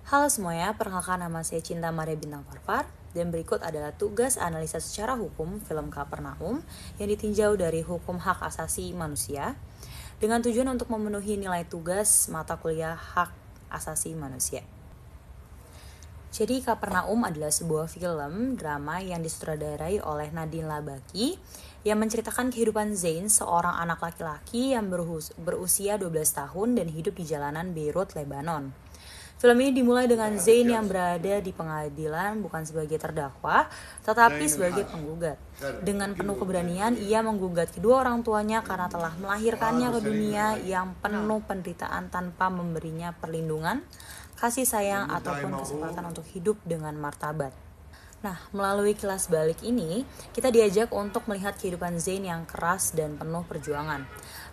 Halo semuanya, perkenalkan nama saya Cinta Maria Bintang Farfar dan berikut adalah tugas analisa secara hukum film Kapernaum yang ditinjau dari hukum hak asasi manusia dengan tujuan untuk memenuhi nilai tugas mata kuliah hak asasi manusia. Jadi Kapernaum adalah sebuah film drama yang disutradarai oleh Nadine Labaki yang menceritakan kehidupan Zain, seorang anak laki-laki yang berusia 12 tahun dan hidup di jalanan Beirut, Lebanon. Film ini dimulai dengan Zain yang berada di pengadilan bukan sebagai terdakwa, tetapi sebagai penggugat. Dengan penuh keberanian, ia menggugat kedua orang tuanya karena telah melahirkannya ke dunia yang penuh penderitaan tanpa memberinya perlindungan, kasih sayang, ataupun kesempatan untuk hidup dengan martabat. Nah, melalui kilas balik ini, kita diajak untuk melihat kehidupan Zain yang keras dan penuh perjuangan.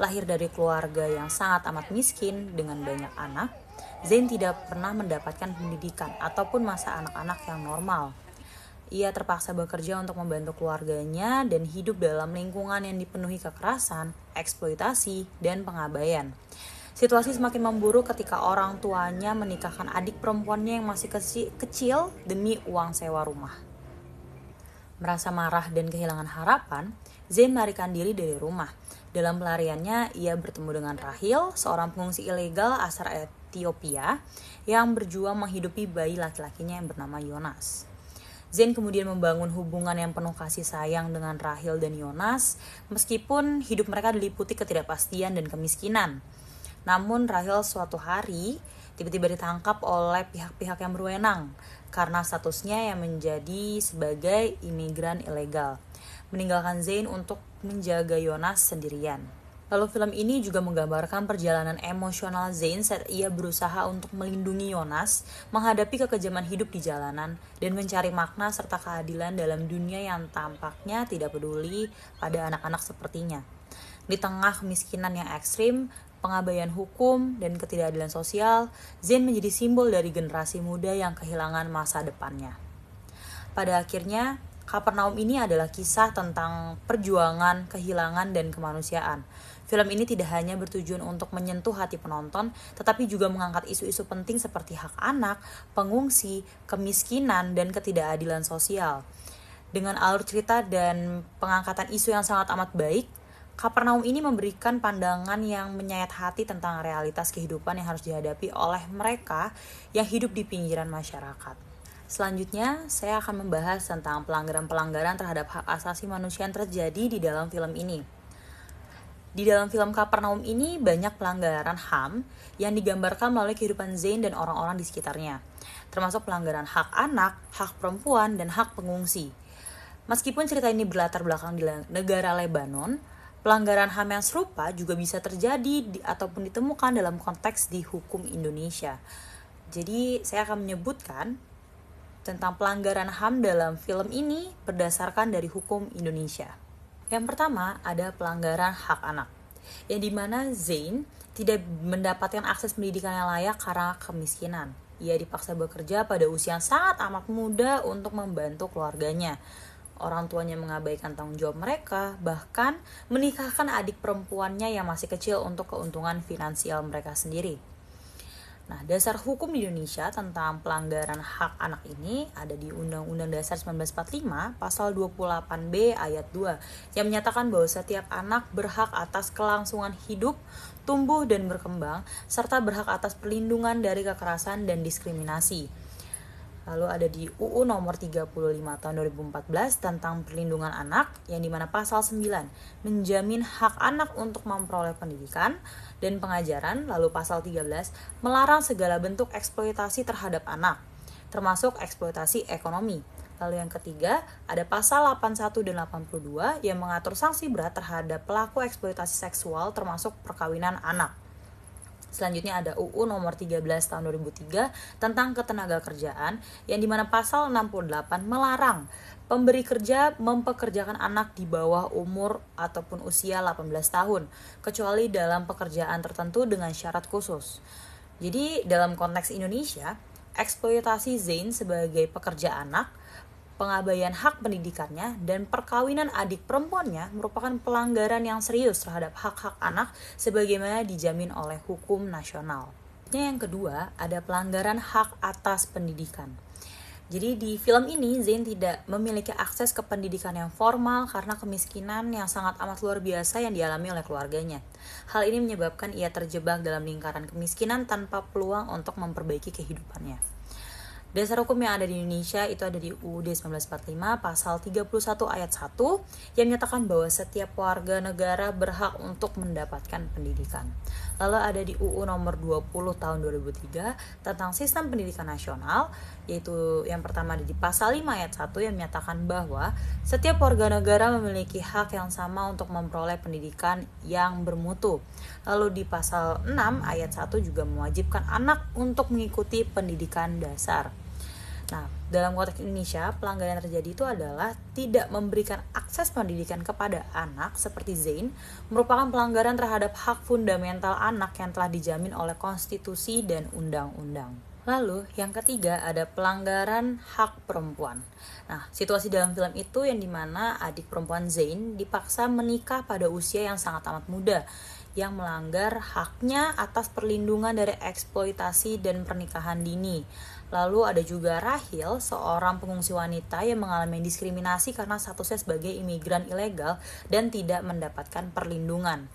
Lahir dari keluarga yang sangat amat miskin dengan banyak anak, Zain tidak pernah mendapatkan pendidikan ataupun masa anak-anak yang normal. Ia terpaksa bekerja untuk membantu keluarganya dan hidup dalam lingkungan yang dipenuhi kekerasan, eksploitasi, dan pengabaian. Situasi semakin memburuk ketika orang tuanya menikahkan adik perempuannya yang masih kecil demi uang sewa rumah. Merasa marah dan kehilangan harapan, Zain melarikan diri dari rumah. Dalam pelariannya, ia bertemu dengan Rahil, seorang pengungsi ilegal asal Ethiopia yang berjuang menghidupi bayi laki-lakinya yang bernama Yonas. Zain kemudian membangun hubungan yang penuh kasih sayang dengan Rahil dan Yonas, meskipun hidup mereka diliputi ketidakpastian dan kemiskinan. Namun Rahil suatu hari tiba-tiba ditangkap oleh pihak-pihak yang berwenang karena statusnya yang menjadi sebagai imigran ilegal, meninggalkan Zain untuk menjaga Yonas sendirian. Lalu film ini juga menggambarkan perjalanan emosional Zain saat ia berusaha untuk melindungi Yonas, menghadapi kekejaman hidup di jalanan, dan mencari makna serta keadilan dalam dunia yang tampaknya tidak peduli pada anak-anak sepertinya. Di tengah kemiskinan yang ekstrim, pengabaian hukum, dan ketidakadilan sosial, Zain menjadi simbol dari generasi muda yang kehilangan masa depannya. Pada akhirnya, Kapernaum ini adalah kisah tentang perjuangan, kehilangan, dan kemanusiaan. Film ini tidak hanya bertujuan untuk menyentuh hati penonton, tetapi juga mengangkat isu-isu penting seperti hak anak, pengungsi, kemiskinan, dan ketidakadilan sosial. Dengan alur cerita dan pengangkatan isu yang sangat amat baik, Kapernaum ini memberikan pandangan yang menyayat hati tentang realitas kehidupan yang harus dihadapi oleh mereka yang hidup di pinggiran masyarakat. Selanjutnya, saya akan membahas tentang pelanggaran-pelanggaran terhadap hak asasi manusia yang terjadi di dalam film ini. Di dalam film Kapernaum ini banyak pelanggaran HAM yang digambarkan melalui kehidupan Zain dan orang-orang di sekitarnya, termasuk pelanggaran hak anak, hak perempuan, dan hak pengungsi. Meskipun cerita ini berlatar belakang di negara Lebanon, pelanggaran HAM yang serupa juga bisa terjadi ataupun ditemukan dalam konteks di hukum Indonesia. Jadi, saya akan menyebutkan tentang pelanggaran HAM dalam film ini berdasarkan dari hukum Indonesia. Yang pertama ada pelanggaran hak anak, yang dimana Zain tidak mendapatkan akses pendidikan yang layak karena kemiskinan. Ia dipaksa bekerja pada usia yang sangat amat muda untuk membantu keluarganya. Orang tuanya mengabaikan tanggung jawab mereka, bahkan menikahkan adik perempuannya yang masih kecil untuk keuntungan finansial mereka sendiri. Nah, dasar hukum di Indonesia tentang pelanggaran hak anak ini ada di Undang-Undang Dasar 1945 pasal 28B ayat 2 yang menyatakan bahwa setiap anak berhak atas kelangsungan hidup, tumbuh dan berkembang serta berhak atas perlindungan dari kekerasan dan diskriminasi. Lalu ada di UU nomor 35 tahun 2014 tentang perlindungan anak yang dimana pasal 9 menjamin hak anak untuk memperoleh pendidikan dan pengajaran. Lalu pasal 13 melarang segala bentuk eksploitasi terhadap anak, termasuk eksploitasi ekonomi. Lalu yang ketiga ada pasal 81 dan 82 yang mengatur sanksi berat terhadap pelaku eksploitasi seksual termasuk perkawinan anak. Selanjutnya ada UU nomor 13 tahun 2003 tentang ketenagakerjaan yang dimana pasal 68 melarang pemberi kerja mempekerjakan anak di bawah umur ataupun usia 18 tahun kecuali dalam pekerjaan tertentu dengan syarat khusus. Jadi dalam konteks Indonesia, eksploitasi Zain sebagai pekerja anak, pengabaian hak pendidikannya, dan perkawinan adik perempuannya merupakan pelanggaran yang serius terhadap hak-hak anak sebagaimana dijamin oleh hukum nasional. Yang kedua, ada pelanggaran hak atas pendidikan. Jadi di film ini Zain tidak memiliki akses ke pendidikan yang formal karena kemiskinan yang sangat amat luar biasa yang dialami oleh keluarganya. Hal ini menyebabkan ia terjebak dalam lingkaran kemiskinan tanpa peluang untuk memperbaiki kehidupannya. Dasar hukum yang ada di Indonesia itu ada di UUD 1945 pasal 31 ayat 1 yang menyatakan bahwa setiap warga negara berhak untuk mendapatkan pendidikan. Lalu ada di UU nomor 20 tahun 2003 tentang sistem pendidikan nasional, yaitu yang pertama ada di pasal 5 ayat 1 yang menyatakan bahwa setiap warga negara memiliki hak yang sama untuk memperoleh pendidikan yang bermutu. Lalu di pasal 6 ayat 1 juga mewajibkan anak untuk mengikuti pendidikan dasar. Nah, dalam konteks Indonesia, pelanggaran yang terjadi itu adalah tidak memberikan akses pendidikan kepada anak seperti Zain merupakan pelanggaran terhadap hak fundamental anak yang telah dijamin oleh konstitusi dan undang-undang. Lalu, yang ketiga ada pelanggaran hak perempuan. Nah, situasi dalam film itu yang dimana adik perempuan Zain dipaksa menikah pada usia yang sangat amat muda, yang melanggar haknya atas perlindungan dari eksploitasi dan pernikahan dini. Lalu ada juga Rahil, seorang pengungsi wanita yang mengalami diskriminasi karena statusnya sebagai imigran ilegal dan tidak mendapatkan perlindungan.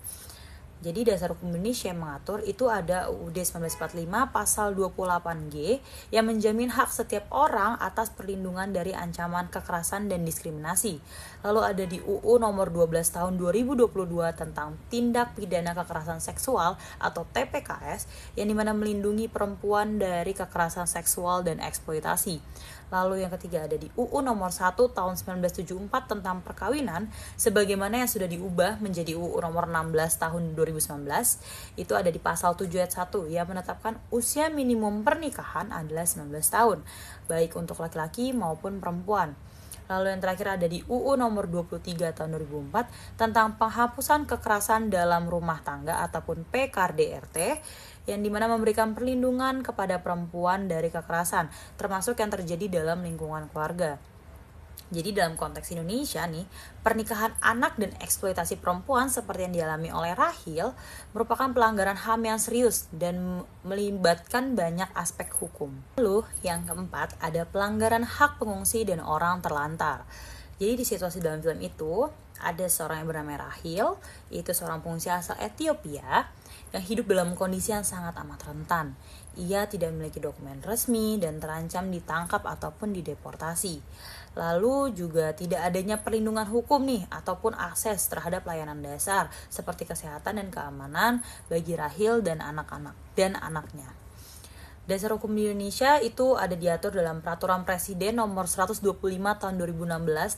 Jadi dasar hukum Indonesia yang mengatur itu ada UUD 1945 pasal 28G yang menjamin hak setiap orang atas perlindungan dari ancaman kekerasan dan diskriminasi. Lalu ada di UU nomor 12 tahun 2022 tentang tindak pidana kekerasan seksual atau TPKS yang dimana melindungi perempuan dari kekerasan seksual dan eksploitasi. Lalu yang ketiga ada di UU nomor 1 tahun 1974 tentang perkawinan sebagaimana yang sudah diubah menjadi UU nomor 16 tahun 2019. Itu ada di pasal 7 ayat 1 yang menetapkan usia minimum pernikahan adalah 19 tahun baik untuk laki-laki maupun perempuan. Lalu yang terakhir ada di UU nomor 23 tahun 2004 tentang penghapusan kekerasan dalam rumah tangga ataupun PKRDRT yang dimana memberikan perlindungan kepada perempuan dari kekerasan, termasuk yang terjadi dalam lingkungan keluarga. Jadi dalam konteks Indonesia nih, pernikahan anak dan eksploitasi perempuan seperti yang dialami oleh Rahil merupakan pelanggaran HAM yang serius dan melibatkan banyak aspek hukum. Lalu yang keempat ada pelanggaran hak pengungsi dan orang terlantar. Jadi di situasi dalam film itu ada seorang yang bernama Rahil, yaitu seorang pengungsi asal Ethiopia yang hidup dalam kondisi yang sangat amat rentan. Ia tidak memiliki dokumen resmi dan terancam ditangkap ataupun dideportasi. Lalu juga tidak adanya perlindungan hukum nih ataupun akses terhadap layanan dasar seperti kesehatan dan keamanan bagi Rahil dan anaknya. Dasar hukum di Indonesia itu ada diatur dalam Peraturan Presiden nomor 125 tahun 2016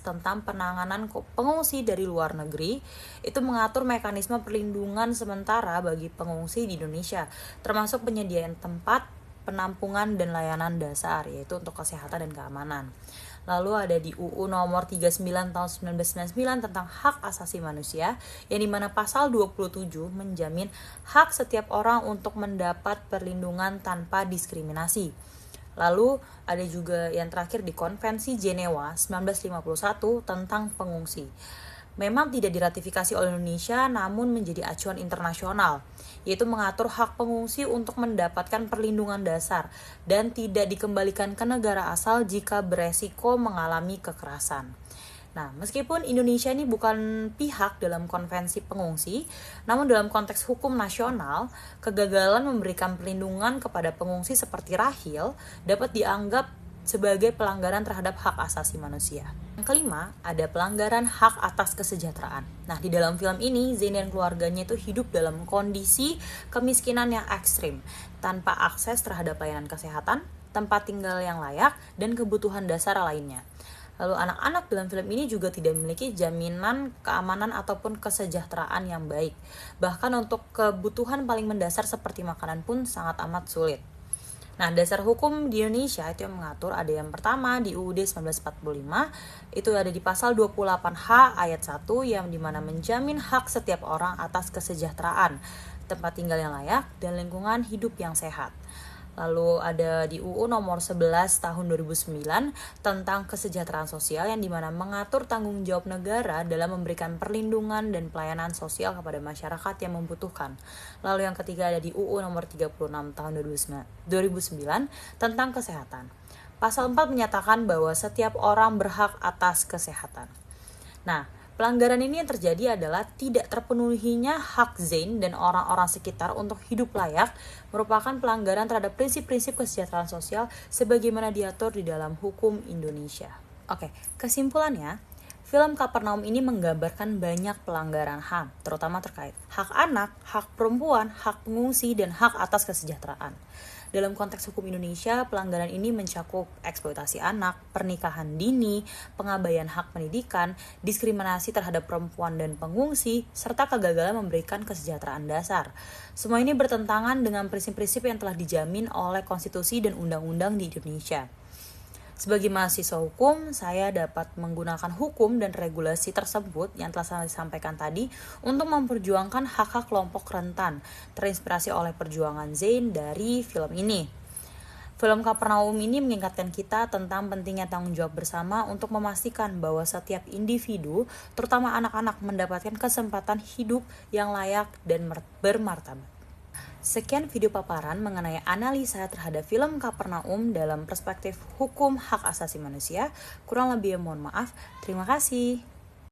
tentang penanganan pengungsi dari luar negeri. Itu mengatur mekanisme perlindungan sementara bagi pengungsi di Indonesia, termasuk penyediaan tempat, penampungan dan layanan dasar, yaitu untuk kesehatan dan keamanan. Lalu ada di UU nomor 39 tahun 1999 tentang hak asasi manusia yang dimana pasal 27 menjamin hak setiap orang untuk mendapat perlindungan tanpa diskriminasi. Lalu ada juga yang terakhir di Konvensi Jenewa 1951 tentang pengungsi. Memang tidak diratifikasi oleh Indonesia namun menjadi acuan internasional, yaitu mengatur hak pengungsi untuk mendapatkan perlindungan dasar dan tidak dikembalikan ke negara asal jika beresiko mengalami kekerasan. Nah, meskipun Indonesia ini bukan pihak dalam konvensi pengungsi, namun dalam konteks hukum nasional, kegagalan memberikan perlindungan kepada pengungsi seperti Rahil dapat dianggap sebagai pelanggaran terhadap hak asasi manusia. Yang kelima, ada pelanggaran hak atas kesejahteraan. Nah, di dalam film ini, Zain dan keluarganya itu hidup dalam kondisi kemiskinan yang ekstrim, tanpa akses terhadap layanan kesehatan, tempat tinggal yang layak, dan kebutuhan dasar lainnya. Lalu anak-anak dalam film ini juga tidak memiliki jaminan keamanan ataupun kesejahteraan yang baik. Bahkan untuk kebutuhan paling mendasar seperti makanan pun sangat amat sulit. Nah, dasar hukum di Indonesia itu yang mengatur ada yang pertama di UUD 1945, itu ada di pasal 28H ayat 1 yang dimana menjamin hak setiap orang atas kesejahteraan, tempat tinggal yang layak, dan lingkungan hidup yang sehat. Lalu ada di UU nomor 11 tahun 2009 tentang kesejahteraan sosial yang dimana mengatur tanggung jawab negara dalam memberikan perlindungan dan pelayanan sosial kepada masyarakat yang membutuhkan. Lalu yang ketiga ada di UU nomor 36 tahun 2009 tentang kesehatan. Pasal 4 menyatakan bahwa setiap orang berhak atas kesehatan. Nah, pelanggaran ini yang terjadi adalah tidak terpenuhinya hak Zain dan orang-orang sekitar untuk hidup layak merupakan pelanggaran terhadap prinsip-prinsip kesejahteraan sosial sebagaimana diatur di dalam hukum Indonesia. Oke, kesimpulannya, film Kapernaum ini menggambarkan banyak pelanggaran HAM, terutama terkait hak anak, hak perempuan, hak pengungsi, dan hak atas kesejahteraan. Dalam konteks hukum Indonesia, pelanggaran ini mencakup eksploitasi anak, pernikahan dini, pengabaian hak pendidikan, diskriminasi terhadap perempuan dan pengungsi, serta kegagalan memberikan kesejahteraan dasar. Semua ini bertentangan dengan prinsip-prinsip yang telah dijamin oleh konstitusi dan undang-undang di Indonesia. Sebagai mahasiswa hukum, saya dapat menggunakan hukum dan regulasi tersebut yang telah saya sampaikan tadi untuk memperjuangkan hak-hak kelompok rentan, terinspirasi oleh perjuangan Zain dari film ini. Film Kapernaum ini mengingatkan kita tentang pentingnya tanggung jawab bersama untuk memastikan bahwa setiap individu, terutama anak-anak, mendapatkan kesempatan hidup yang layak dan bermartabat. Sekian video paparan mengenai analisa terhadap film Kapernaum dalam perspektif hukum hak asasi manusia. Kurang lebih mohon maaf. Terima kasih.